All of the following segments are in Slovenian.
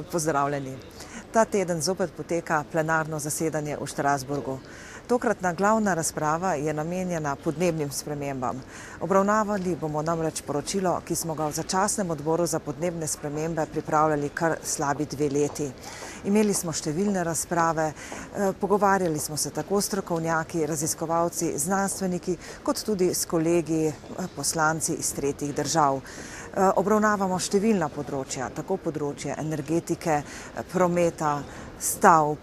Pozdravljeni. Ta teden zopet poteka plenarno zasedanje v Strasbourgu. Tokratna glavna razprava je namenjena podnebnim spremembam. Obravnavali bomo namreč poročilo, ki smo ga v začasnem odboru za podnebne spremembe pripravljali kar slabi 2 leti. Imeli smo številne razprave, pogovarjali smo se tako strokovnjaki, raziskovalci, znanstveniki, kot tudi s kolegi poslanci iz tretjih držav. Obravnavamo številna področja, tako področje energetike, prometa, stavb,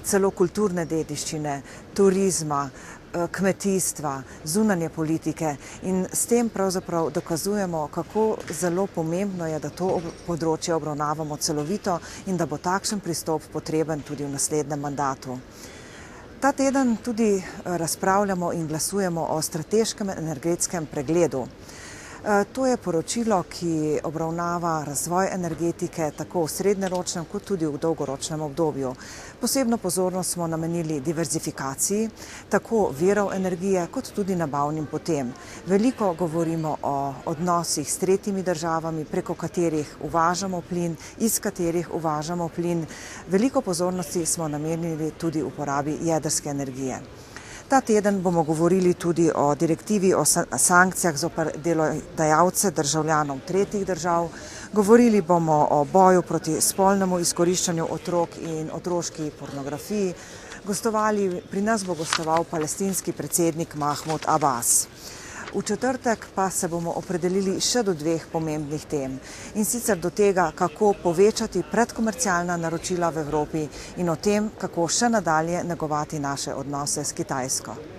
celo kulturne dediščine, turizma, kmetijstva, zunanje politike in s tem pravzaprav dokazujemo, kako zelo pomembno je, da to področje obravnavamo celovito in da bo takšen pristop potreben tudi v naslednjem mandatu. Ta teden tudi razpravljamo in glasujemo o strateškem energetskem pregledu. To je poročilo, ki obravnava razvoj energetike tako v srednjeročnem kot tudi v dolgoročnem obdobju. Posebno pozornost smo namenili diverzifikaciji, tako virov energije kot tudi nabavnim potem. Veliko govorimo o odnosih s tretjimi državami, preko katerih uvažamo plin, iz katerih uvažamo plin. Veliko pozornosti smo namenili tudi uporabi jedrske energije. Ta teden bomo govorili tudi o direktivi o sankcijah zoper delodajalce državljanov tretjih držav. Govorili bomo o boju proti spolnemu izkoriščanju otrok in otroški pornografiji. Pri nas bo gostoval palestinski predsednik Mahmud Abbas. V četrtek pa se bomo opredelili še do 2 pomembnih tem, in sicer do tega, kako povečati predkomercialna naročila v Evropi in o tem, kako še nadalje negovati naše odnose s Kitajsko.